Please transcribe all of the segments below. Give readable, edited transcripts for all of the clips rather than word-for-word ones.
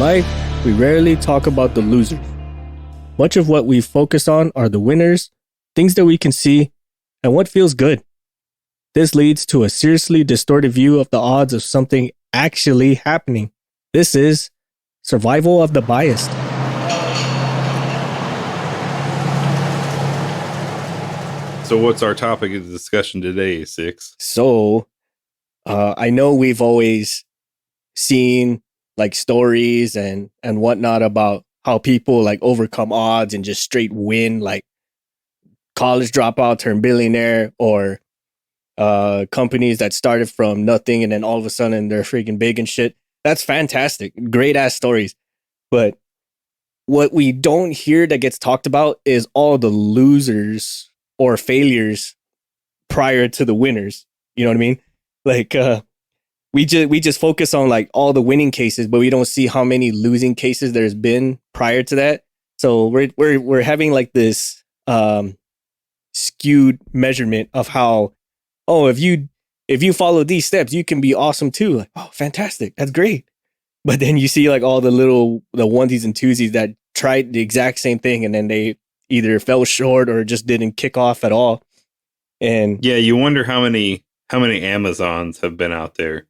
life, we rarely talk about the losers. Much of what we focus on are the winners, things that we can see, and what feels good. This leads to a seriously distorted view of the odds of something actually happening. This is survival of the biased. So what's our topic of discussion today, Six? So, I know we've always seen like stories and whatnot about how people like overcome odds and just straight win, like college dropout turn billionaire, or companies that started from nothing and then all of a sudden they're freaking big and shit. That's fantastic. Great ass stories. But what we don't hear that gets talked about is all the losers or failures prior to the winners. You know what I mean? Like, we just focus on like all the winning cases, but we don't see how many losing cases there's been prior to that. So we're having like this skewed measurement of how, oh, if you follow these steps, you can be awesome too. Like, oh, fantastic, that's great. But then you see like all the onesies and twosies that tried the exact same thing and then they either fell short or just didn't kick off at all. And yeah, you wonder how many Amazons have been out there.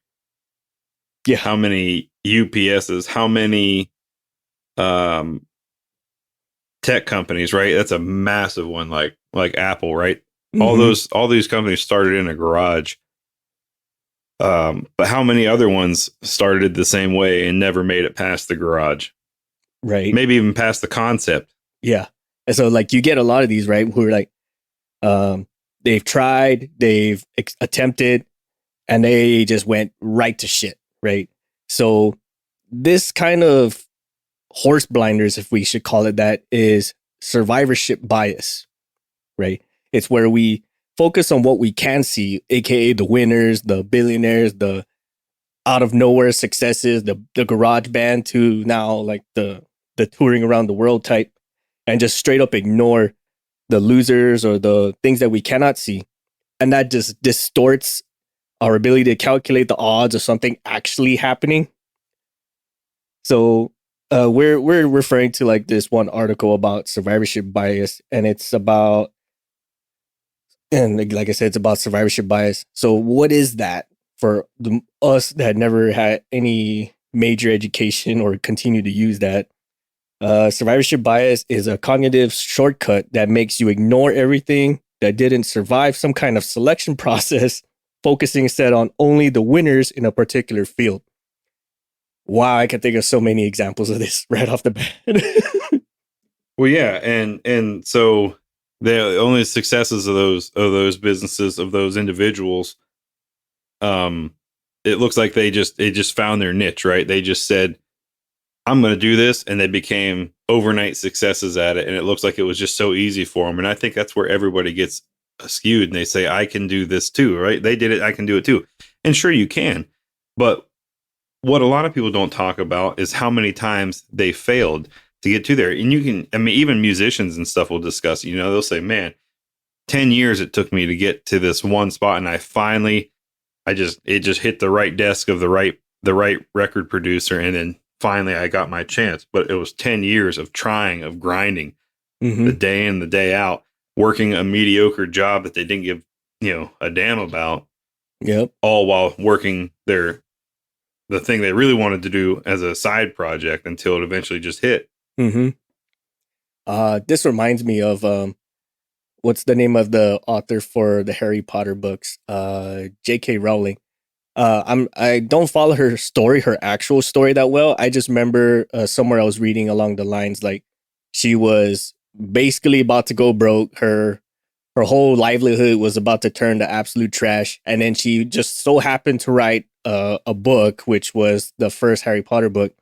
Yeah. How many UPSs, how many tech companies, right? That's a massive one, like Apple, right? Mm-hmm. All these companies started in a garage. But how many other ones started the same way and never made it past the garage? Right. Maybe even past the concept. Yeah. And so like you get a lot of these, right? Who are like, they've tried, they've attempted, and they just went right to shit. Right. So this kind of horse blinders, if we should call it that, is survivorship bias. Right. It's where we focus on what we can see, aka the winners, the billionaires, the out of nowhere successes, the garage band to now like the touring around the world type, and just straight up ignore the losers or the things that we cannot see. And that just distorts our ability to calculate the odds of something actually happening. So we're referring to like this one article about survivorship bias, and it's about, and like I said, it's about survivorship bias. So what is that for us that never had any major education or continue to use that? Survivorship bias is a cognitive shortcut that makes you ignore everything that didn't survive some kind of selection process, focusing instead on only the winners in a particular field. Wow, I can think of so many examples of this right off the bat. Well, yeah, and so the only successes of those businesses, of those individuals, it looks like they just found their niche, right? They just said, I'm going to do this, and they became overnight successes at it, and it looks like it was just so easy for them. And I think that's where everybody gets skewed, and they say, I can do this too, right? They did it, I can do it too. And sure, you can. But what a lot of people don't talk about is how many times they failed to get to there. And you can, I mean, even musicians and stuff will discuss, you know, they'll say, man, 10 years it took me to get to this one spot, and it just hit the right desk of the right record producer, and then finally I got my chance. But it was 10 years of trying, of grinding, the day in, the day out, working a mediocre job that they didn't give, a damn about. Yep. All while working the thing they really wanted to do as a side project until it eventually just hit. This reminds me of what's the name of the author for the Harry Potter books? J.K. Rowling. I don't follow her actual story that well. I just remember somewhere I was reading along the lines like she was basically about to go broke. Her whole livelihood was about to turn to absolute trash, and then she just so happened to write a book, which was the first Harry Potter book,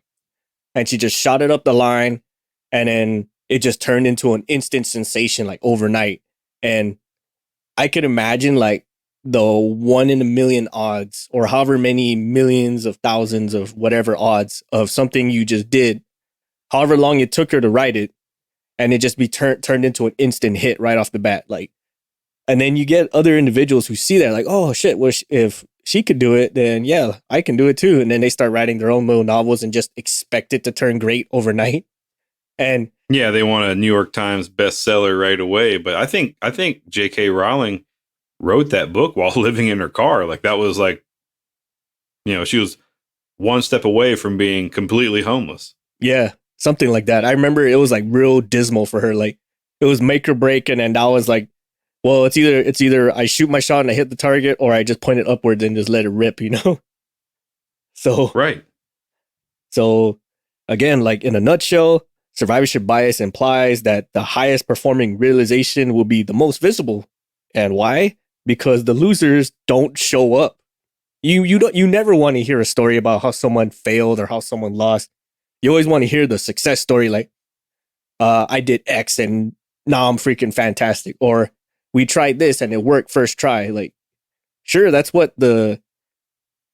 and she just shot it up the line, and then it just turned into an instant sensation like overnight. And I could imagine like the 1 in a million odds, or however many millions of thousands of whatever odds of something you just did, however long it took her to write it, and it just be turned into an instant hit right off the bat. Like, and then you get other individuals who see that like, oh shit, well, if she could do it, then yeah, I can do it too. And then they start writing their own little novels and just expect it to turn great overnight. And Yeah, they want a New York Times bestseller right away. But I think J.K. Rowling wrote that book while living in her car. Like that was like, she was one step away from being completely homeless. yeah, something like that. I remember it was like real dismal for her. Like it was make or break, and then that was like, well, it's either I shoot my shot and I hit the target, or I just point it upwards and just let it rip, So Right. so again, like in a nutshell, survivorship bias implies that the highest performing realization will be the most visible. And why? Because the losers don't show up. You never want to hear a story about how someone failed or how someone lost. You always want to hear the success story, like I did X and now I'm freaking fantastic, or we tried this and it worked first try. Like, sure, that's what the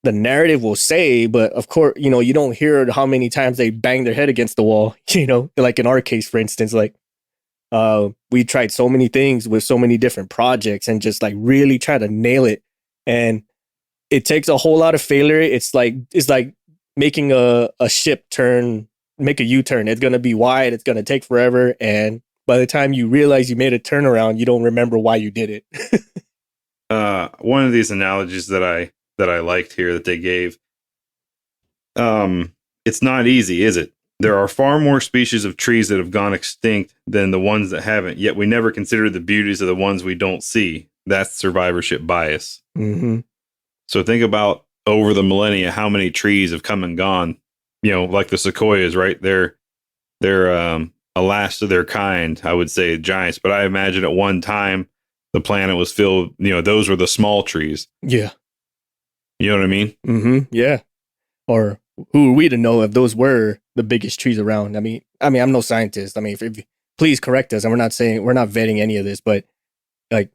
narrative will say, but of course, you don't hear how many times they bang their head against the wall. Like in our case, for instance, like we tried so many things with so many different projects and just like really try to nail it, and it takes a whole lot of failure. It's like making a ship make a U-turn. It's gonna be wide. It's gonna take forever, and by the time you realize you made a turnaround, you don't remember why you did it. One of these analogies that I liked here that they gave, it's not easy, is it? There are far more species of trees that have gone extinct than the ones that haven't, yet we never consider the beauties of the ones we don't see. That's survivorship bias. Mm-hmm. So think about over the millennia how many trees have come and gone. Like the sequoias, right? They're a last of their kind, I would say, giants. But I imagine at one time the planet was filled. Those were the small trees. Yeah. You know what I mean? Mm-hmm. Yeah. Or who are we to know if those were the biggest trees around? I mean, I'm no scientist. I mean, if please correct us. And we're not vetting any of this, but like,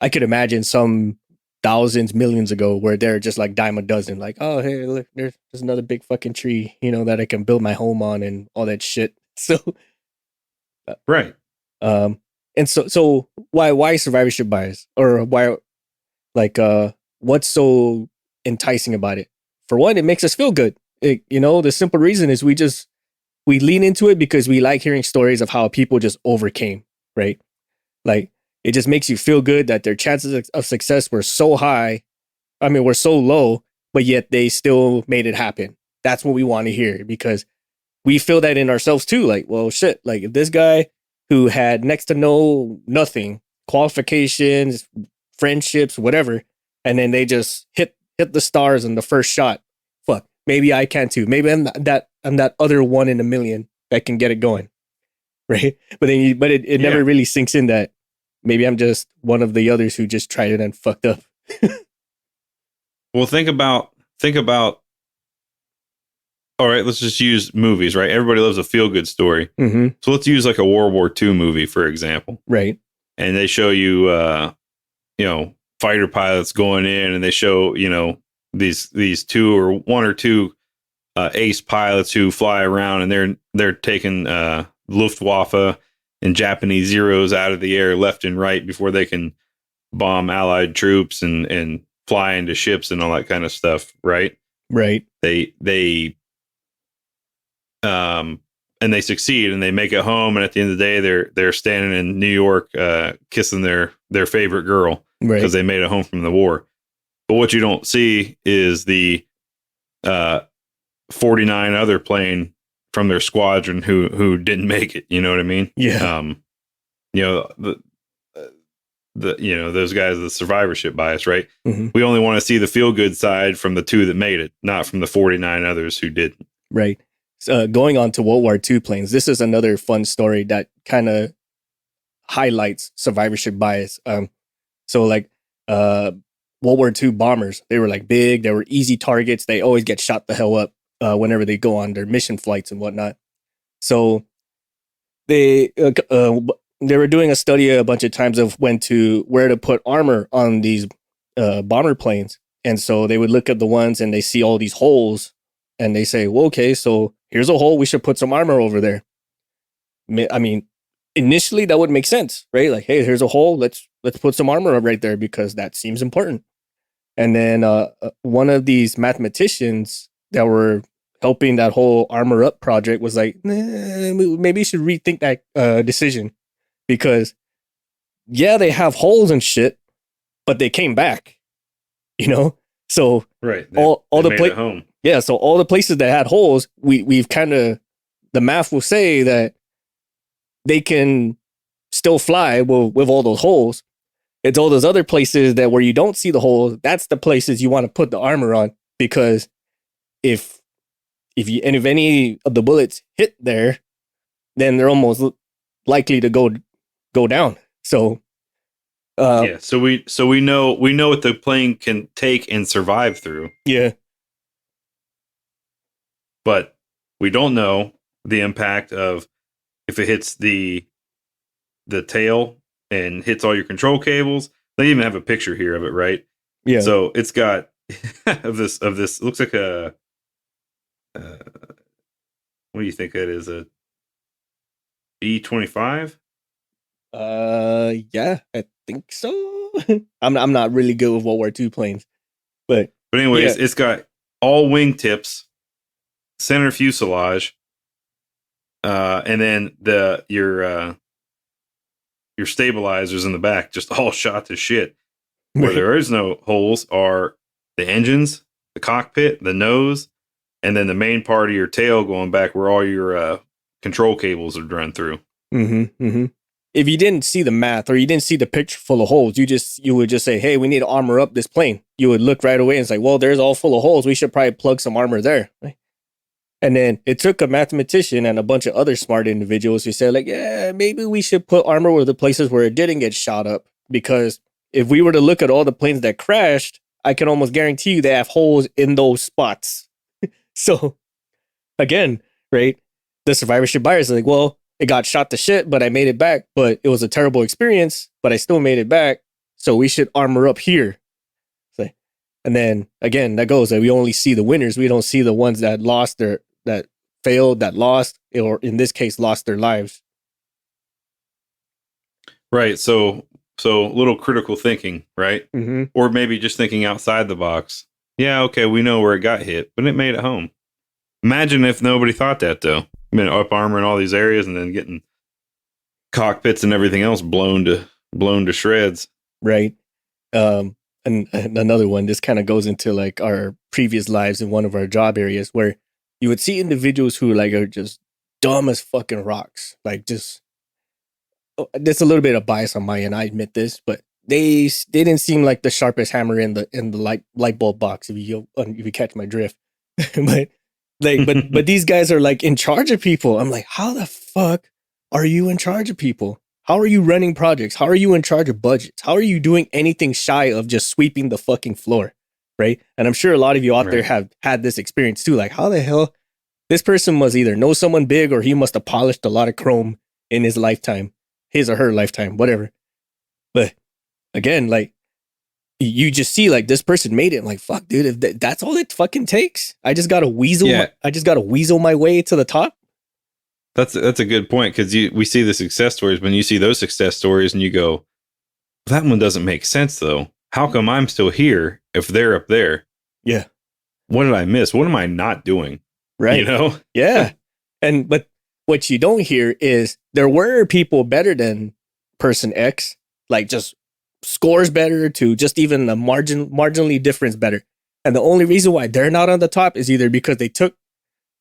I could imagine some thousands, millions ago where they're just like dime a dozen. Like, oh, hey, look, there's another big fucking tree, that I can build my home on and all that shit. So, Right. and so why survivorship bias, or why, like, what's so enticing about it? For one, it makes us feel good. The simple reason is we lean into it because we like hearing stories of how people just overcame, right? Like, it just makes you feel good that their chances of success were so high. I mean, were so low, but yet they still made it happen. That's what we want to hear, because we feel that in ourselves too. Like, well, shit, like if this guy who had next to nothing, qualifications, friendships, whatever, and then they just hit the stars in the first shot. Fuck, maybe I can too. Maybe I'm that other one in a million that can get it going, right? But it never really sinks in that maybe I'm just one of the others who just tried it and fucked up. Well, think about. All right, let's just use movies, right? Everybody loves a feel-good story. Mm-hmm. So let's use like a World War II movie, for example. Right. And they show you, fighter pilots going in, and they show, these two or one or two ace pilots who fly around, and they're taking Luftwaffe and Japanese Zeros out of the air left and right before they can bomb Allied troops and fly into ships and all that kind of stuff, right? Right. And they succeed and they make it home, and at the end of the day they're standing in New York kissing their favorite girl because they made it home from the war. But what you don't see is the 49 other plane from their squadron who didn't make it. You know what I mean? Yeah. Those guys, the survivorship bias, right? Mm-hmm. We only want to see the feel good side from the two that made it, not from the 49 others who didn't. Right. Going on to World War II planes, this is another fun story that kind of highlights survivorship bias. So like World War II bombers, they were like big, they were easy targets. They always get shot the hell up whenever they go on their mission flights and whatnot. So they were doing a study a bunch of times of where to put armor on these bomber planes. And so they would look at the ones and they see all these holes, and they say, well, okay, so here's a hole. We should put some armor over there. I mean, initially that would make sense, right? Like, hey, here's a hole. Let's put some armor up right there because that seems important. And then one of these mathematicians that were helping that whole armor up project was like, maybe you should rethink that decision because, yeah, they have holes and shit, but they came back, you know? So Right. all They the made it home. yeah, so all the places that had holes, we've kind of, the math will say that they can still fly with all those holes. It's all those other places that where you don't see the holes, that's the places you want to put the armor on because if if any of the bullets hit there, then they're almost likely to go down. So Yeah. So we know what the plane can take and survive through, yeah, but we don't know the impact of if it hits the tail and hits all your control cables. They even have a picture here of it, right? yeah. So it's got of this looks like a what do you think that is, a B-25? Yeah, I think so. I'm not really good with World War II planes, but Anyways, yeah. it's got all wingtips, center fuselage, and then your stabilizers in the back just all shot to shit. Where there is no holes are the engines, the cockpit, the nose, and then the main part of your tail going back where all your control cables are run through. Mm-hmm, mm-hmm. If you didn't see the math or you didn't see the picture full of holes, you would just say, "Hey, we need to armor up this plane." You would look right away and say, "Well, there's all full of holes. We should probably plug some armor there." And then it took a mathematician and a bunch of other smart individuals who said, like, "Yeah, maybe we should put armor where the places where it didn't get shot up because if we were to look at all the planes that crashed, I can almost guarantee you they have holes in those spots." So again, right? The survivorship bias is like, well, it got shot to shit, but I made it back. But it was a terrible experience, but I still made it back. So we should armor up here. So, and then again, that goes that we only see the winners. We don't see the ones that lost that failed, that lost, or in this case, lost their lives. Right. So little critical thinking, right? Mm-hmm. Or maybe just thinking outside the box. Yeah, okay, we know where it got hit, but it made it home. Imagine if nobody thought that, though. I mean, up armor in all these areas and then getting cockpits and everything else blown to shreds. Right. And another one, this kind of goes into like our previous lives in one of our job areas where you would see individuals who like are just dumb as fucking rocks. Like just, there's a little bit of bias on my end. I admit this, but they didn't seem like the sharpest hammer in the light bulb box. If you catch my drift, but but these guys are like in charge of people. I'm like, how the fuck are you in charge of people? How are you running projects? How are you in charge of budgets? How are you doing anything shy of just sweeping the fucking floor? Right. And I'm sure a lot of you out there have had this experience too. Like, how the hell this person must either know someone big or he must have polished a lot of chrome in his lifetime, his or her lifetime, whatever. But again, like, you just see like this person made it. I'm like, fuck, dude, if that's all it fucking takes, I just got to weasel. Yeah. I just got to weasel my way to the top. That's a good point because we see the success stories. When you see those success stories and you go, that one doesn't make sense though. How come I'm still here if they're up there? Yeah. What did I miss? What am I not doing? Right. You know? Yeah. But what you don't hear is there were people better than person X, like just scores better to just even a marginally difference better. And the only reason why they're not on the top is either because they took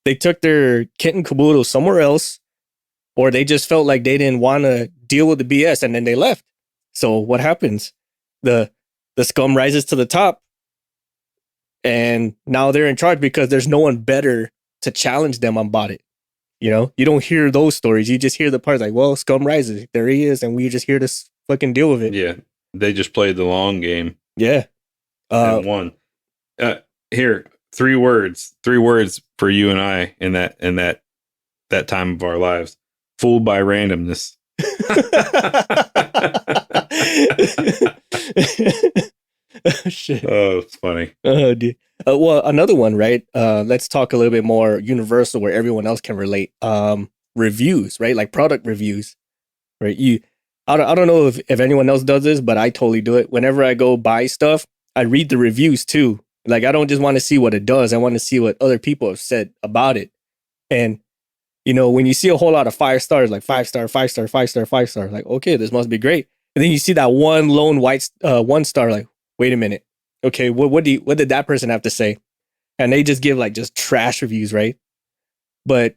their kit and caboodle somewhere else, or they just felt like they didn't want to deal with the BS and then they left. So what happens? The scum rises to the top and now they're in charge because there's no one better to challenge them about it. You know, you don't hear those stories. You just hear the parts like, well, scum rises. There he is. And we're just here to fucking deal with it. Yeah. They just played the long game. Yeah. And won. Here, three words for you and I in that time of our lives. Fooled by randomness. Shit. Oh, it's funny. Dude. Well, another one, right? Let's talk a little bit more universal where everyone else can relate. Reviews, right? Like product reviews, right? I don't know if anyone else does this, but I totally do it. Whenever I go buy stuff, I read the reviews too. Like, I don't just want to see what it does. I want to see what other people have said about it. And, you know, when you see a whole lot of 5 stars, like 5-star, 5-star, 5-star, 5-star, like, okay, this must be great. And then you see that one lone 1-star, like, wait a minute. Okay, what did that person have to say? And they just give like just trash reviews, right? But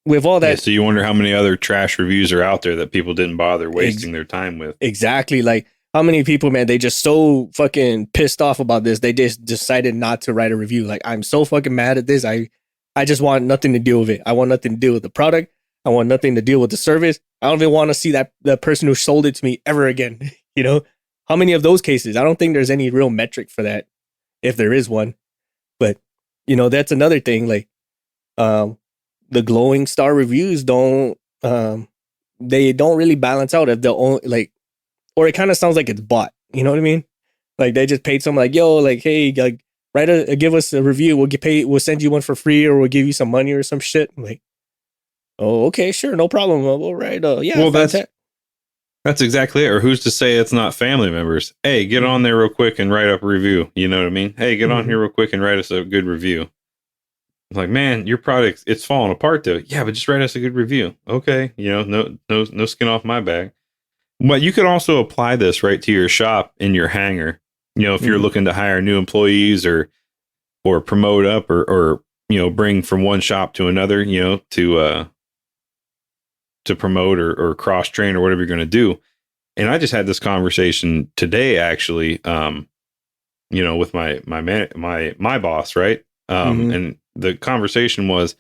with all that, yeah, so you wonder how many other trash reviews are out there that people didn't bother wasting their time with. Exactly. Like, how many people, man, they just so fucking pissed off about this. They just decided not to write a review. Like, I'm so fucking mad at this. I just want nothing to do with it. I want nothing to do with the product. I want nothing to deal with the service. I don't even want to see that person who sold it to me ever again. You know, how many of those cases? I don't think there's any real metric for that, if there is one. But, you know, that's another thing. Like, the glowing star reviews they don't really balance out if the only, like, or it kind of sounds like it's bought. You know what I mean? Like, they just paid someone like, yo, like, hey, like, give us a review. We'll get paid. We'll send you one for free, or we'll give you some money or some shit. I'm like, oh, okay, sure, no problem. All right. Yeah. Well, that's exactly it. Or who's to say it's not family members? Hey, get on there real quick and write up a review. You know what I mean? Hey, get on here real quick and write us a good review. I'm like, man, your product, it's falling apart though. Yeah, but just write us a good review. Okay. You know, no skin off my back. But you could also apply this right to your shop in your hangar. You know, if you're looking to hire new employees or promote up or you know, bring from one shop to another, you know, to promote or cross train or whatever you're going to do. And I just had this conversation today, actually, you know, with my boss, right? And the conversation was,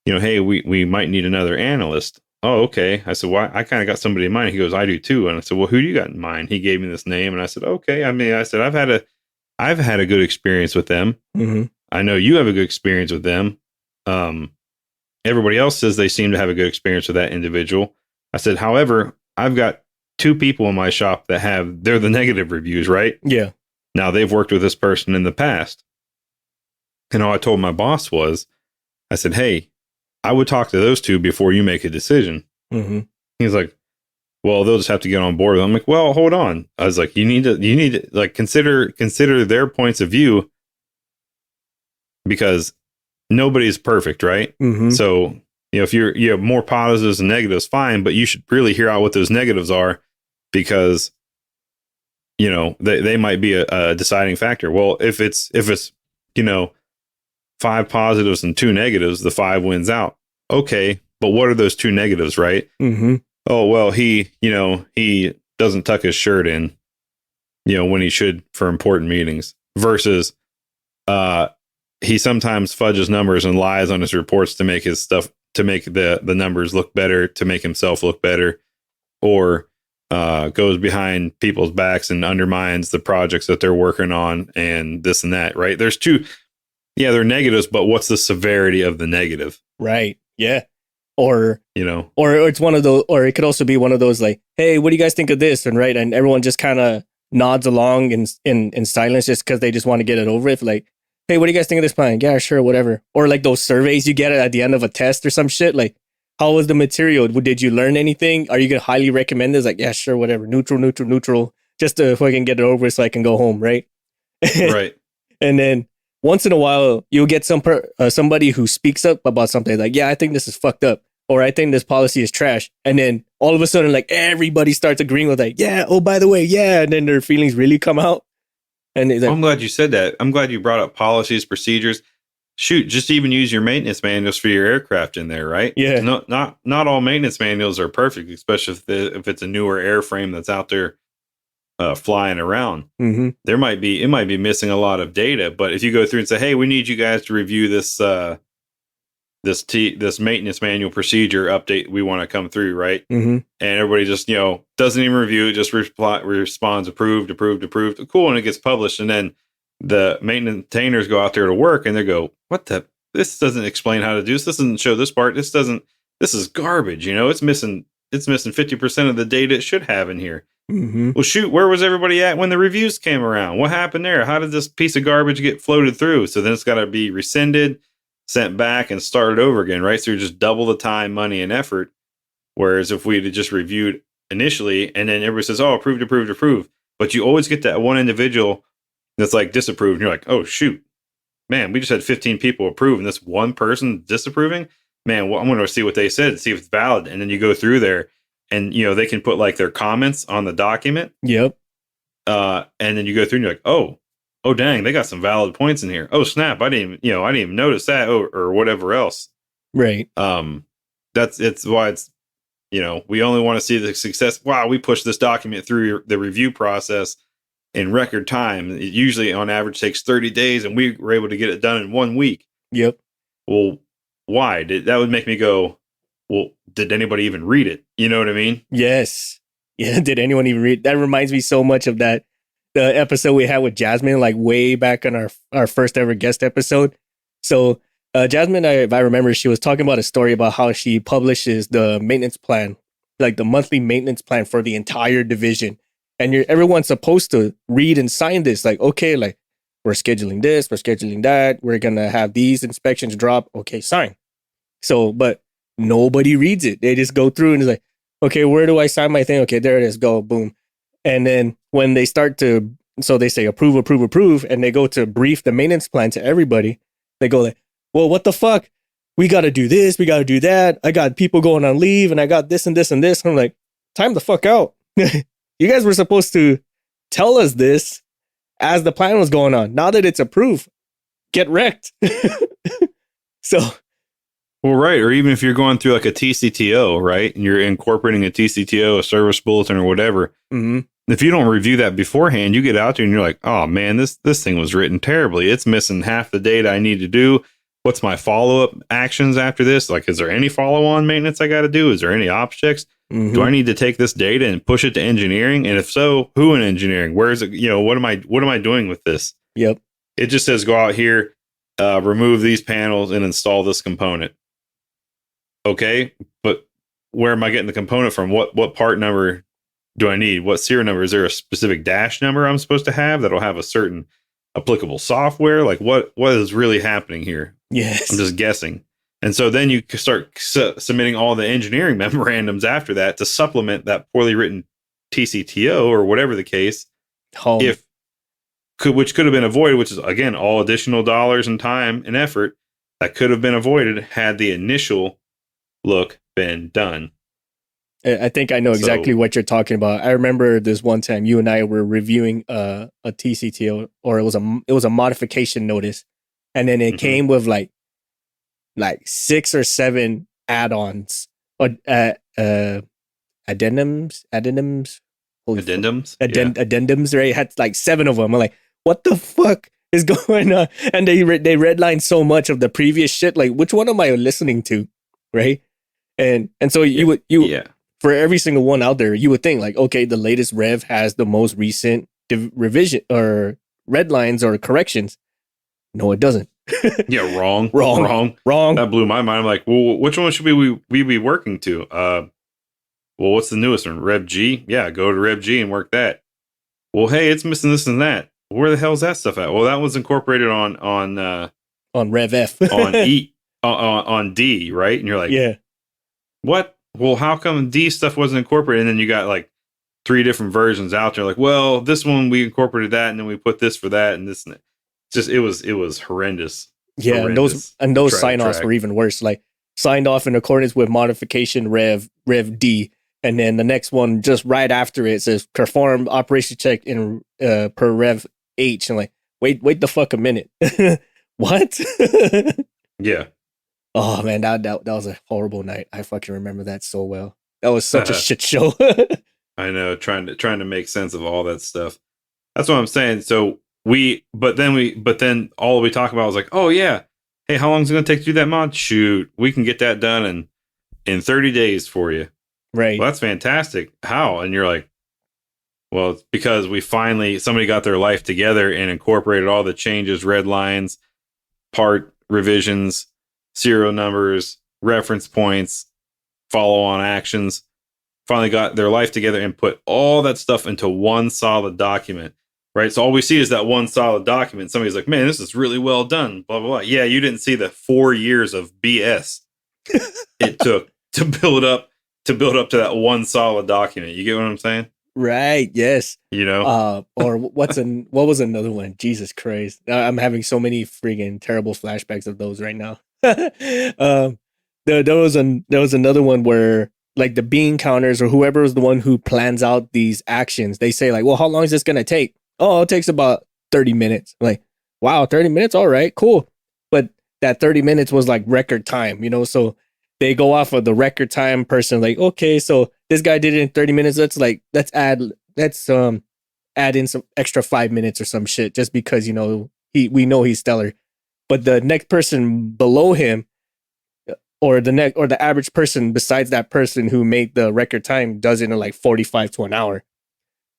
you know, hey, we might need another analyst. Oh, okay. I said, well, I kind of got somebody in mind. He goes, I do too. And I said, well, who do you got in mind? He gave me this name, and I said, okay. I mean, I said, I've had a good experience with them. I know you have a good experience with them. Everybody else says they seem to have a good experience with that individual. I said, however, I've got 2 people in my shop that they're the negative reviews, right? Yeah. Now they've worked with this person in the past. And all I told my boss was, I said, hey, I would talk to those 2 before you make a decision. He's like, well, they'll just have to get on board. I'm like, well, hold on. I was like, you need to like consider their points of view, because nobody's perfect, right? So, you know, if you have more positives and negatives, fine, but you should really hear out what those negatives are, because, you know, they might be a deciding factor. Well, if it's, you know, 5 positives and 2 negatives, the 5 wins out. Okay, but what are those 2 negatives, right? Oh, well, he doesn't tuck his shirt in, you know, when he should for important meetings, versus he sometimes fudges numbers and lies on his reports to make his stuff, to make the numbers look better, to make himself look better, or goes behind people's backs and undermines the projects that they're working on, and this and that, right? There's 2, yeah, they're negatives, but what's the severity of the negative? Right. Yeah. Or, you know, or it's one of those, or it could also be one of those like, hey, what do you guys think of this? And right. And everyone just kind of nods along in silence just because they just want to get it over with. Like, hey, what do you guys think of this plan? Yeah, sure, whatever. Or like those surveys you get at the end of a test or some shit. Like, how was the material? Did you learn anything? Are you going to highly recommend this? Like, yeah, sure, whatever. Neutral. Just to fucking get it over with so I can go home, right? Right. And then once in a while, you'll get somebody who speaks up about something like, yeah, I think this is fucked up, or I think this policy is trash. And then all of a sudden, like, everybody starts agreeing with like, yeah, oh, by the way, yeah. And then their feelings really come out. And like, I'm glad you said that. I'm glad you brought up policies, procedures. Shoot, just even use your maintenance manuals for your aircraft in there, right? Yeah. Not all maintenance manuals are perfect, especially if it's a newer airframe that's out there flying around. It might be missing a lot of data. But if you go through and say, hey, we need you guys to review this this maintenance manual procedure update, we want to come through, right? And everybody just, you know, doesn't even review, just responds approved. Cool. And it gets published. And then the maintainers go out there to work and they go, this doesn't explain how to do this. This doesn't show this part. This is garbage. You know, it's missing 50% of the data it should have in here. Well, shoot, where was everybody at when the reviews came around? What happened there? How did this piece of garbage get floated through? So then it's got to be rescinded, sent back, and started over again, right? So you're just double the time, money, and effort. Whereas if we had just reviewed initially and then everybody says, oh, approved, but you always get that one individual that's like disapproved. And you're like, oh shoot, man, we just had 15 people approve and this one person disapproving. Man, well, I'm going to see what they said, see if it's valid. And then you go through there and, they can put like their comments on the document. Yep. And then you go through and you're like, oh, dang, they got some valid points in here. Oh, snap. I didn't even notice that or whatever else. Right. It's why it's, we only want to see the success. Wow, we pushed this document through the review process in record time. It usually on average takes 30 days and we were able to get it done in 1 week. Yep. Well, why? That would make me go, well, did anybody even read it? You know what I mean? Yes. Yeah. Did anyone even read? That reminds me so much of the episode we had with Jasmine, like way back on our first ever guest episode. So Jasmine, if I remember, she was talking about a story about how she publishes the maintenance plan, like the monthly maintenance plan for the entire division. And everyone's supposed to read and sign this. Like, okay, like we're scheduling this, we're scheduling that. We're going to have these inspections drop. Okay, sign. So, but nobody reads it. They just go through and it's like, okay, where do I sign my thing? Okay, there it is. Go, boom. And then when they start to, so they say approve, approve, approve. And they go to brief the maintenance plan to everybody. They go like, well, what the fuck? We got to do this. We got to do that. I got people going on leave and I got this and this and this. I'm like, time the fuck out. You guys were supposed to tell us this as the plan was going on. Now that it's approved, get wrecked. So. Well, right. Or even if you're going through like a TCTO, right? And you're incorporating a TCTO, a service bulletin or whatever. Mm-hmm. If you don't review that beforehand, you get out there and you're like, oh man, this thing was written terribly. It's missing half the data I need to do. What's my follow-up actions after this? Like, is there any follow-on maintenance I got to do? Is there any ops checks? Mm-hmm. Do I need to take this data and push it to engineering? And if so, who in engineering? Where is it? What am I doing with this? Yep. It just says go out here, remove these panels and install this component. Okay, but where am I getting the component from? What part number do I need? What serial number? Is there a specific dash number I'm supposed to have that'll have a certain applicable software? Like what is really happening here? Yes. I'm just guessing. And so then you start submitting all the engineering memorandums after that to supplement that poorly written TCTO or whatever the case. Which could have been avoided, which is again all additional dollars and time and effort that could have been avoided had the initial look been done. I think I know exactly what you're talking about. I remember this one time you and I were reviewing a TCTO, or it was a modification notice, and then it came with like 6 or 7 add-ons or addendums. Addendums, right? It had like 7 of them. I'm like, what the fuck is going on? And they redlined so much of the previous shit. Like, which one am I listening to, right? And so you would for every single one out there, you would think like, okay, the latest rev has the most recent revision or red lines or corrections. No, it doesn't. Yeah, wrong. That blew my mind. I'm like, well, which one should we be working to? Well, what's the newest one? Rev G? Yeah, go to Rev G and work that. Well, hey, it's missing this and that. Where the hell's that stuff at? Well, that was incorporated on Rev F. on E on D, right? And you're like, yeah. What? Well, how come D stuff wasn't incorporated? And then you got like 3 different versions out there. Like, well, this one we incorporated that, and then we put this for that, and this and that. Just it was horrendous. Yeah, horrendous and those sign-offs were even worse. Like signed off in accordance with modification Rev D, and then the next one just right after it says perform operation check in per Rev H. And like, wait the fuck a minute. What? Yeah. Oh man, that was a horrible night. I fucking remember that so well. That was such a shit show. I know, trying to make sense of all that stuff. That's what I'm saying. So but then all we talk about was like, oh yeah, hey, how long is it going to take to do that mod? Shoot, we can get that done in 30 days for you. Right. Well, that's fantastic. How? And you're like, well, it's because somebody got their life together and incorporated all the changes, red lines, part revisions, serial numbers, reference points, follow-on actions, finally got their life together and put all that stuff into one solid document, right? So all we see is that one solid document. Somebody's like, man, this is really well done, blah, blah, blah. Yeah, you didn't see the 4 years of BS it took to build up to that one solid document. You get what I'm saying? Right. Yes. You know? Or what was another one? Jesus Christ. I'm having so many friggin' terrible flashbacks of those right now. There was another one where like the bean counters or whoever is the one who plans out these actions, they say like, well, how long is this gonna take? Oh, it takes about 30 minutes. Like, wow, 30 minutes, all right, cool. But that 30 minutes was like record time, you know, so they go off of the record time person, like, okay, so this guy did it in 30 minutes. Let's add in some extra 5 minutes or some shit just because, you know, we know he's stellar. But the next person below him or the average person besides that person who made the record time does it in like 45 to an hour.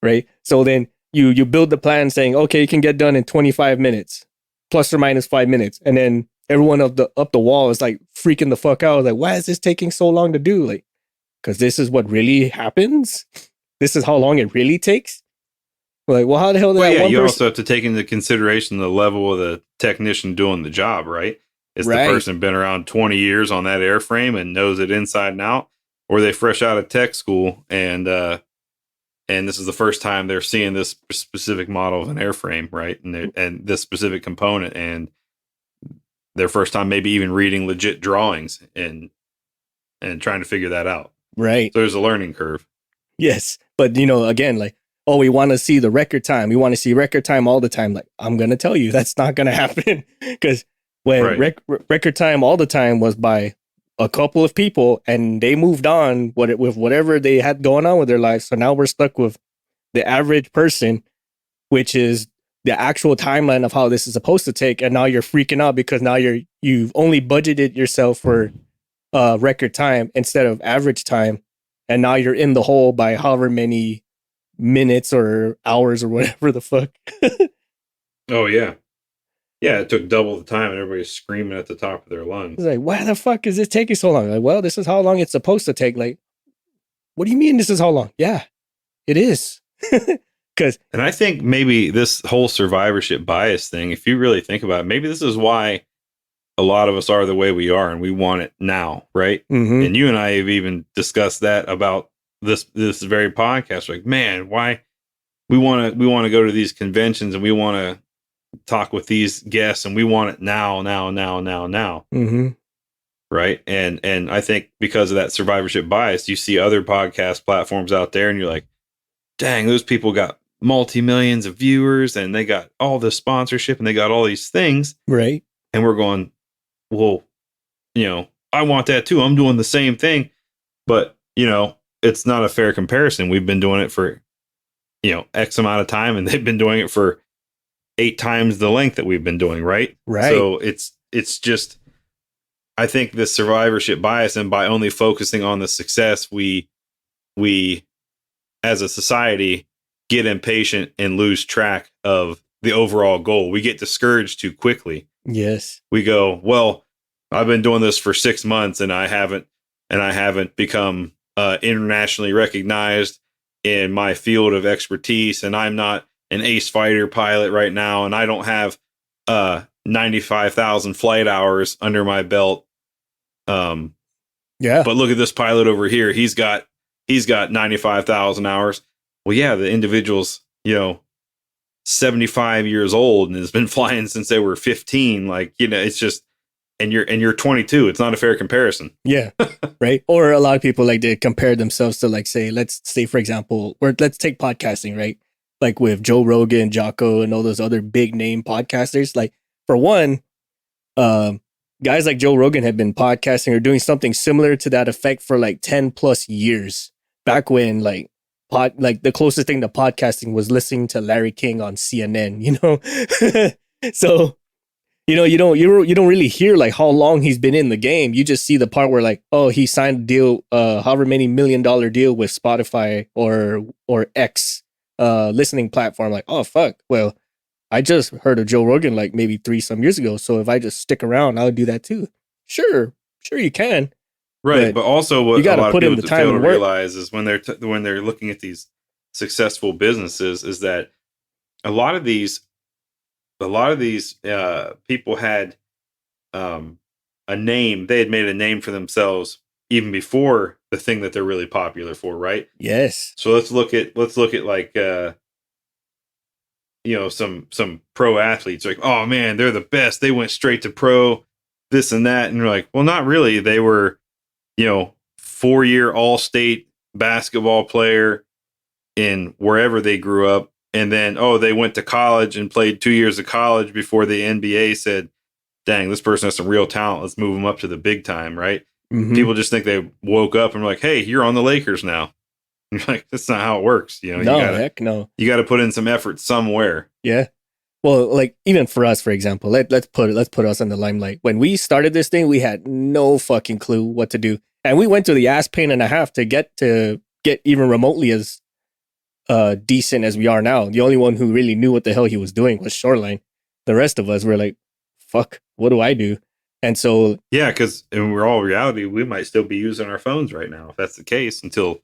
Right. So then you build the plan saying, okay, you can get done in 25 minutes, plus or minus 5 minutes. And then everyone up the wall is like freaking the fuck out. Like, why is this taking so long to do? Like, because this is what really happens. This is how long it really takes. Like, well, how the hell did Well, that yeah, one you person? also have to take into consideration the level of the technician doing the job, right? Is the Right. person been around 20 years on that airframe and knows it inside and out? Or are they fresh out of tech school and this is the first time they're seeing this specific model of an airframe, right? And this specific component, and their first time maybe even reading legit drawings and trying to figure that out. Right. So there's a learning curve. Yes. But, you know, again, like, oh, we want to see the record time. We want to see record time all the time. Like, I'm going to tell you that's not going to happen because when Right. record time all the time was by a couple of people and they moved on with whatever they had going on with their lives. So now we're stuck with the average person, which is the actual timeline of how this is supposed to take. And now you're freaking out because now you've only budgeted yourself for record time instead of average time. And now you're in the hole by however many minutes or hours or whatever the fuck. Oh, yeah. Yeah, it took double the time and everybody's screaming at the top of their lungs. It's like, why the fuck is this taking so long? Like, well, this is how long it's supposed to take. Like, what do you mean this is how long? Yeah, it is. Because And I think maybe this whole survivorship bias thing, if you really think about it, maybe this is why a lot of us are the way we are and we want it now, right? mm-hmm. And you and I have even discussed that about this very podcast. Like, man, why we want to go to these conventions and we want to talk with these guests and we want it now. Mm-hmm. Right. And I think because of that survivorship bias, you see other podcast platforms out there and you're like, dang, those people got multi-millions of viewers and they got all this sponsorship and they got all these things. Right. And we're going, well, you know, I want that too. I'm doing the same thing. But, you know, it's not a fair comparison. We've been doing it for, you know, X amount of time and they've been doing it for 8 times the length that we've been doing. Right. Right. So it's just, I think this survivorship bias, and by only focusing on the success, we as a society get impatient and lose track of the overall goal. We get discouraged too quickly. Yes. We go, well, I've been doing this for 6 months and I haven't become internationally recognized in my field of expertise, and I'm not an ace fighter pilot right now, and I don't have 95,000 flight hours under my belt. Yeah. But look at this pilot over here. He's got 95,000 hours. Well, yeah, the individual's, you know, 75 years old and has been flying since they were 15. Like, you know, it's just, and you're 22. It's not a fair comparison. Yeah. Right. Or a lot of people like to compare themselves to, like, say, let's say, for example, or let's take podcasting, right? Like with Joe Rogan, Jocko, and all those other big name podcasters. Like, for one, guys like Joe Rogan have been podcasting or doing something similar to that effect for like 10 plus years. Back when like the closest thing to podcasting was listening to Larry King on CNN, you know? So, you know, you don't really hear like how long he's been in the game. You just see the part where like, oh, he signed a deal, however many $1 million deal with Spotify or X listening platform. Like, oh fuck, well, I just heard of Joe Rogan like maybe 3 some years ago. So if I just stick around, I'll do that too. Sure you can. Right, but also what you a got to lot of put in people the time fail to and work. realize is when they're looking at these successful businesses is that a lot of these people had a name. They had made a name for themselves even before the thing that they're really popular for, right? Yes. So let's look at like some pro athletes, like, oh man, they're the best. They went straight to pro, this and that. And you're like, well, not really. They were, 4-year all-state basketball player in wherever they grew up. And then, they went to college and played 2 years of college before the NBA said, dang, this person has some real talent. Let's move them up to the big time, right? Mm-hmm. People just think they woke up and were like, hey, you're on the Lakers now. And you're like, that's not how it works. No, heck no. You got to put in some effort somewhere. Yeah. Well, like even for us, for example, let's put us in the limelight. When we started this thing, we had no fucking clue what to do, and we went through the ass pain and a half to get even remotely as decent as we are now. The only one who really knew what the hell he was doing was Shoreline. The rest of us were like, "Fuck, what do I do?" And so, yeah, because in all reality, we might still be using our phones right now if that's the case until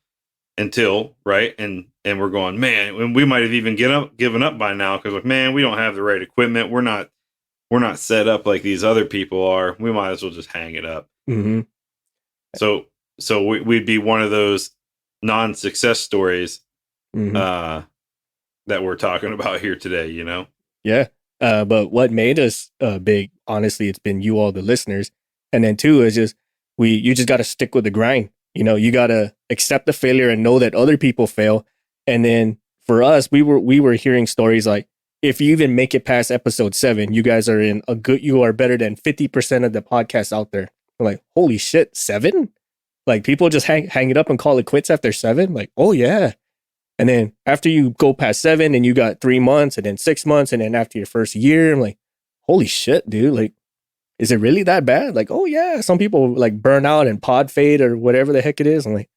right, and we're going, man, and we might have even given up by now because like, man, we don't have the right equipment. We're not set up like these other people are. We might as well just hang it up. mm-hmm. So we'd be one of those non-success stories Mm-hmm. that we're talking about here today. Yeah. But what made us big, honestly, it's been you all, the listeners, and then two is just you just got to stick with the grind. You got to accept the failure and know that other people fail. And then for us, we were hearing stories like, if you even make it past episode 7, you guys are you are better than 50% of the podcasts out there. I'm like, holy shit, 7? Like people just hang it up and call it quits after 7. Like, oh yeah. And then after you go past 7 and you got 3 months and then 6 months and then after your first year, I'm like, holy shit, dude. Like, is it really that bad? Like, oh yeah, some people like burn out and pod fade or whatever the heck it is. I'm like,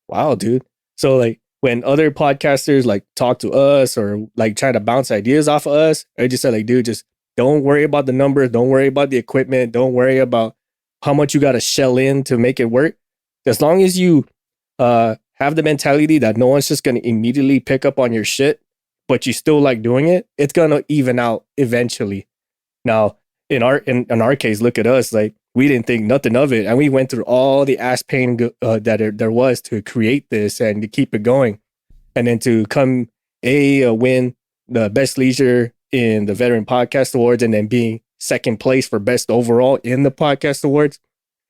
wow, dude. So like when other podcasters like talk to us or like try to bounce ideas off of us, I just said like, dude, just don't worry about the numbers. Don't worry about the equipment. Don't worry about how much you got to shell in to make it work. As long as you have the mentality that no one's just going to immediately pick up on your shit, but you still like doing it, it's going to even out eventually. Now, in our case, look at us. Like we didn't think nothing of it, and we went through all the ass pain that there was to create this and to keep it going, and then to come win the best leisure in the Veteran Podcast Awards, and then being second place for best overall in the podcast awards.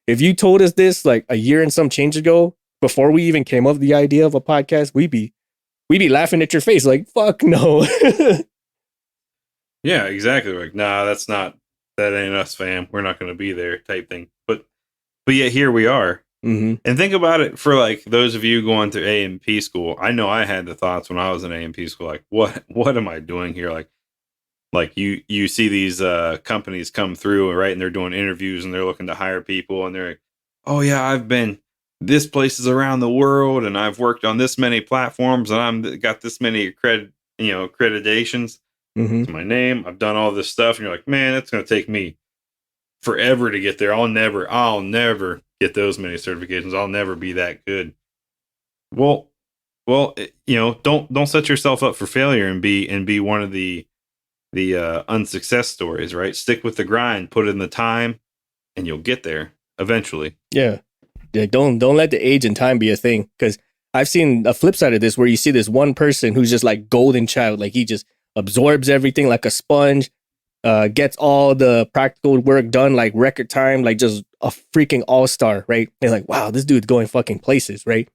If you told us this like a year and some change ago, before we even came up with the idea of a podcast, we'd be laughing at your face like, fuck no. Yeah, exactly. Like, nah, that ain't us, fam. We're not going to be there type thing. But yet here we are. Mm-hmm. And think about it for like those of you going through A&P school. I know I had the thoughts when I was in A&P school, like, what am I doing here? Like you see these companies come through, right? And they're doing interviews and they're looking to hire people. And they're like, oh yeah, I've been this places around the world and I've worked on this many platforms and I'm got this many accreditations Mm-hmm. to my name. I've done all this stuff. And you're like, man, it's going to take me forever to get there. I'll never get those many certifications. I'll never be that good. Well, don't set yourself up for failure and be one of the unsuccess stories, right? Stick with the grind, put in the time, and you'll get there eventually. Yeah. Don't let the age and time be a thing, because I've seen a flip side of this where you see this one person who's just like golden child, like he just absorbs everything like a sponge, gets all the practical work done like record time, like just a freaking all-star, right? And like, wow, this dude's going fucking places, right?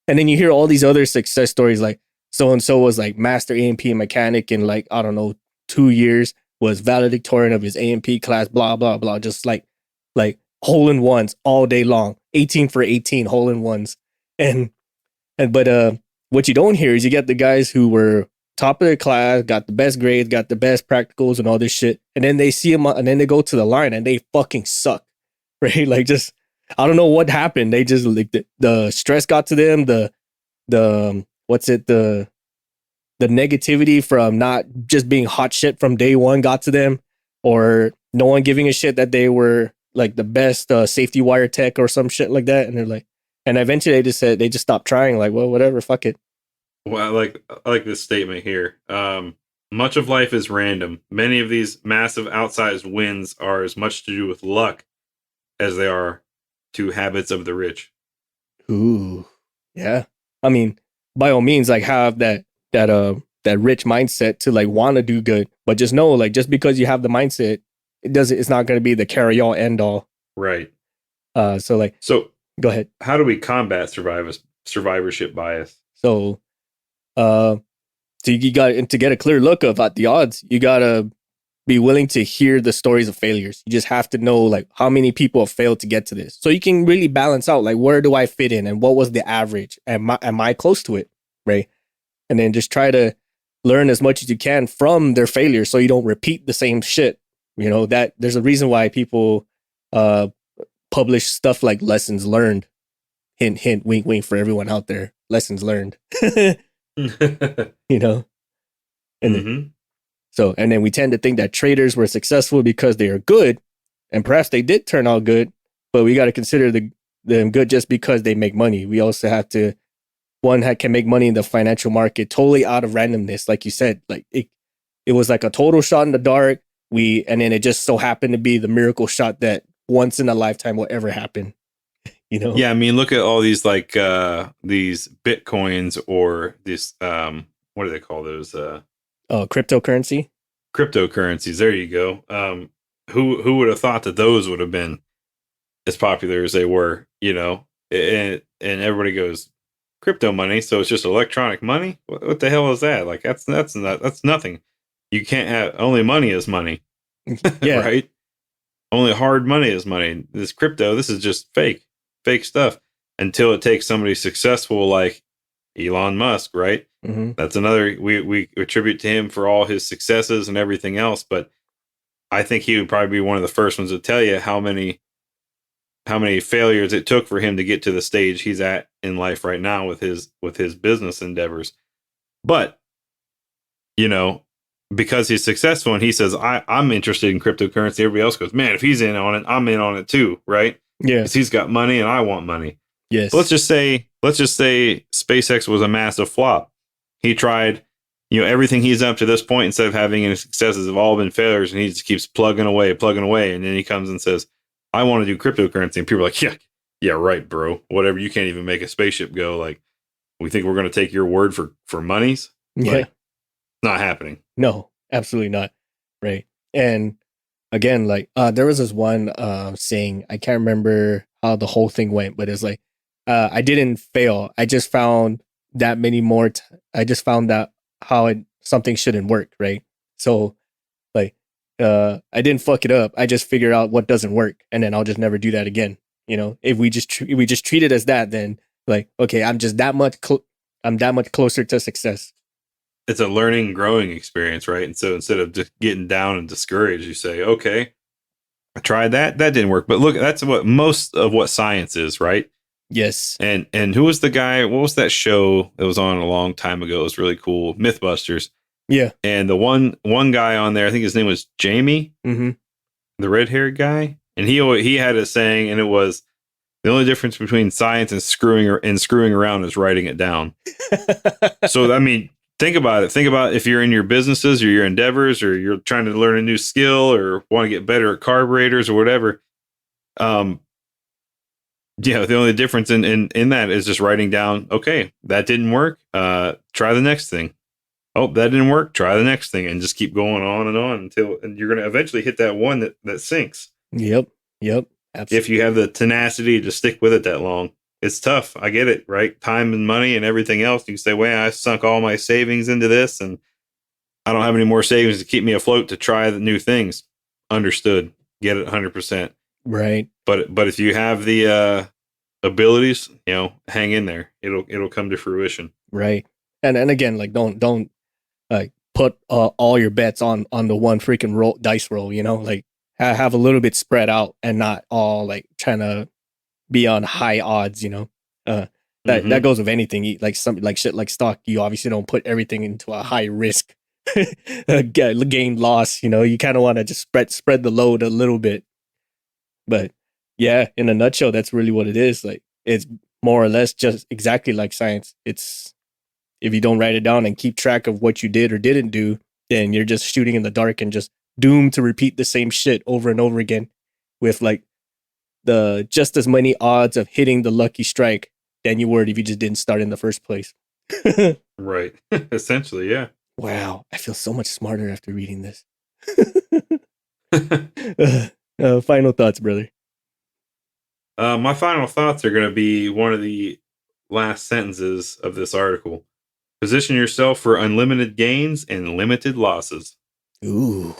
And then you hear all these other success stories like so-and-so was like master A&P mechanic in like, I don't know, 2 years, was valedictorian of his A&P class, blah, blah, blah. Just like hole-in-ones all day long, 18 for 18 hole-in-ones. But what you don't hear is you get the guys who were top of their class, got the best grades, got the best practicals and all this shit. And then they see them and then they go to the line and they fucking suck, right? Like just, I don't know what happened. They just like the stress got to them. The negativity from not just being hot shit from day one got to them, or no one giving a shit that they were like the best safety wire tech or some shit like that. And they're like, and eventually they just stopped trying. Like, well, whatever, fuck it. Well, I like this statement here. Much of life is random. Many of these massive outsized wins are as much to do with luck as they are to habits of the rich. Ooh, yeah. I mean, by all means, like have that rich mindset to like want to do good, but just know, like, just because you have the mindset, it's not going to be the carry all end all. Right. So like, So go ahead. how do we combat survivorship bias? So, uh, so you got to get a clear look of at the odds. You gotta be willing to hear the stories of failures. You just have to know like how many people have failed to get to this, so you can really balance out like where do I fit in and what was the average. Am I close to it, right? And then just try to learn as much as you can from their failures, so you don't repeat the same shit. You know that there's a reason why people uh publish stuff like lessons learned. Hint, hint, wink, wink for everyone out there. Lessons learned. You know, and Mm-hmm. and then we tend to think that traders were successful because they are good, and perhaps they did turn out good, but we got to consider them good just because they make money. We also have to can make money in the financial market totally out of randomness, like you said. Like it was like a total shot in the dark. And then it just so happened to be the miracle shot that once in a lifetime will ever happen. You know? Yeah, I mean, look at all these like these bitcoins or this what do they call those Cryptocurrency. cryptocurrencies? There you go. Who would have thought that those would have been as popular as they were? You know, and everybody goes crypto money, so it's just electronic money. What the hell is that? Like that's nothing. You can't have only money is money, Yeah. right? Only hard money is money. This crypto, this is just fake stuff until it takes somebody successful like Elon Musk, right? Mm-hmm. That's another, we attribute to him for all his successes and everything else. But I think he would probably be one of the first ones to tell you how many failures it took for him to get to the stage he's at in life right now with his business endeavors. But, you know, because he's successful and he says, I'm interested in cryptocurrency, everybody else goes, man, if he's in on it, I'm in on it too, right? Yeah. Because he's got money and I want money. Yes. But let's just say SpaceX was a massive flop. He tried, everything he's up to this point, instead of having any successes, have all been failures, and he just keeps plugging away, and then he comes and says, I want to do cryptocurrency. And people are like, yeah, right, bro. Whatever, you can't even make a spaceship go. Like, we think we're going to take your word for monies? Yeah. Like, not happening. No, absolutely not. Right. And again, like there was this one saying, I can't remember how the whole thing went, but it's like, I didn't fail. I just found that many more. I just found that something shouldn't work. Right. So like, I didn't fuck it up. I just figured out what doesn't work, and then I'll just never do that again. You know, if we just treat it as that, then like, okay, I'm just that much. I'm that much closer to success. It's a learning, growing experience, right? And so instead of just getting down and discouraged, you say, okay, I tried that didn't work. But look, that's what most of what science is, right? Yes. And who was the guy? What was that show that was on a long time ago? It was really cool, Mythbusters. Yeah. And the one guy on there, I think his name was Jamie, mm-hmm. the red-haired guy, and he had a saying, and it was, the only difference between science and screwing around is writing it down. So I mean, think about it. Think about if you're in your businesses or your endeavors, or you're trying to learn a new skill or want to get better at carburetors or whatever. The only difference in that is just writing down, okay, that didn't work. Try the next thing. Oh, that didn't work. Try the next thing, and just keep going on until you're going to eventually hit that one that sinks. Yep. Absolutely. If you have the tenacity to stick with it that long. It's tough. I get it, right? Time and money and everything else. You can say, well, I sunk all my savings into this and I don't have any more savings to keep me afloat to try the new things. Understood. Get it 100%. Right. But if you have the abilities, hang in there. It'll come to fruition. Right. And again, like don't like put all your bets on the one freaking dice roll, like have a little bit spread out and not all like trying to be on high odds, that goes with anything. Like something like shit like stock, you obviously don't put everything into a high risk gain loss. You kind of want to just spread the load a little bit. But yeah, in a nutshell, that's really what it is. Like it's more or less just exactly like science. It's if you don't write it down and keep track of what you did or didn't do, then you're just shooting in the dark and just doomed to repeat the same shit over and over again with like the just as many odds of hitting the lucky strike than you would if you just didn't start in the first place. Right. Essentially, yeah. Wow, I feel so much smarter after reading this. Final thoughts, brother. My final thoughts are going to be one of the last sentences of this article. Position yourself for unlimited gains and limited losses. Ooh,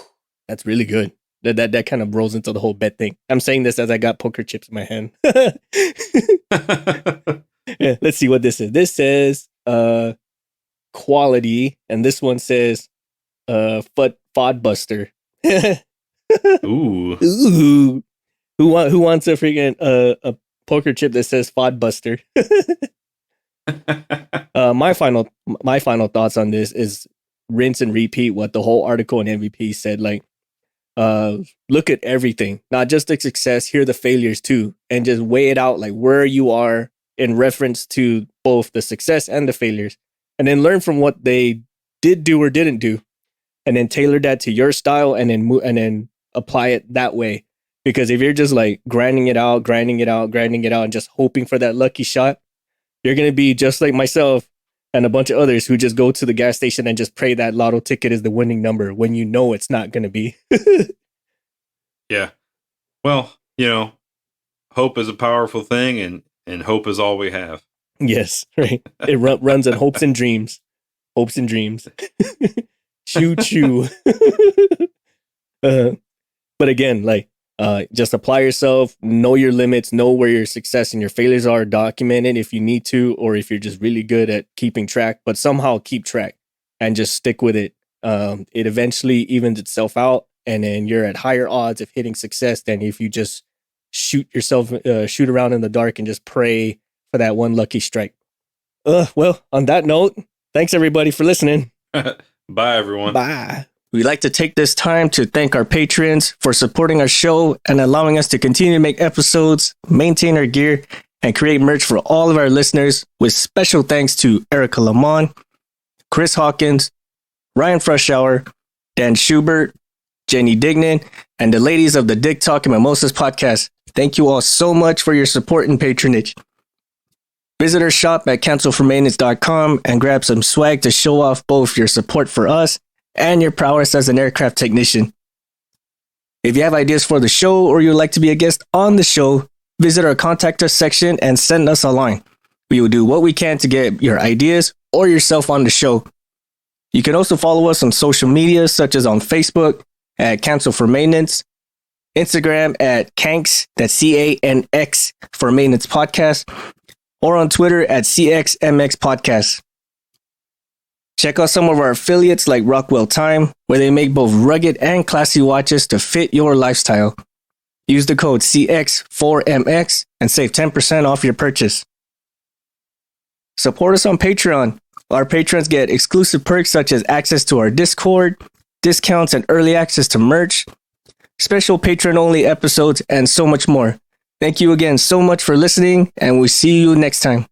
that's really good. That kind of rolls into the whole bet thing. I'm saying this as I got poker chips in my hand. Yeah, let's see what this is. This says quality, and this one says FOD buster. Ooh. Ooh. Who wants a freaking a poker chip that says FOD buster? My final thoughts on this is rinse and repeat what the whole article in MVP said. Like, look at everything, not just the success, hear the failures too, and just weigh it out, like where you are in reference to both the success and the failures, and then learn from what they did do or didn't do, and then tailor that to your style, and then apply it that way. Because if you're just like grinding it out, and just hoping for that lucky shot, you're going to be just like myself and a bunch of others who just go to the gas station and just pray that lotto ticket is the winning number when you know it's not going to be. Yeah. Well, hope is a powerful thing, and hope is all we have. Yes, right. It runs on hopes and dreams. Hopes and dreams. Choo choo. But again, like, just apply yourself, know your limits, know where your success and your failures are, document it if you need to, or if you're just really good at keeping track, but somehow keep track and just stick with it. It eventually evens itself out, and then you're at higher odds of hitting success than if you just shoot around in the dark and just pray for that one lucky strike. Well, on that note, thanks everybody for listening. Bye, everyone. Bye. We'd like to take this time to thank our patrons for supporting our show and allowing us to continue to make episodes, maintain our gear, and create merch for all of our listeners, with special thanks to Erica Lamont, Chris Hawkins, Ryan Freshour, Dan Schubert, Jenny Dignan, and the ladies of the Dick Talk and Mimosas podcast. Thank you all so much for your support and patronage. Visit our shop at cancelformaintenance.com and grab some swag to show off both your support for us and your prowess as an aircraft technician. If you have ideas for the show or you'd like to be a guest on the show, visit our contact us section and send us a line. We will do what we can to get your ideas or yourself on the show. You can also follow us on social media, such as on Facebook at Cancel for Maintenance, Instagram at Canx, that's CANX for Maintenance Podcast, or on Twitter at CXMX Podcast. Check out some of our affiliates like Rockwell Time, where they make both rugged and classy watches to fit your lifestyle. Use the code CX4MX and save 10% off your purchase. Support us on Patreon. Our patrons get exclusive perks such as access to our Discord, discounts and early access to merch, special patron-only episodes, and so much more. Thank you again so much for listening, and we'll see you next time.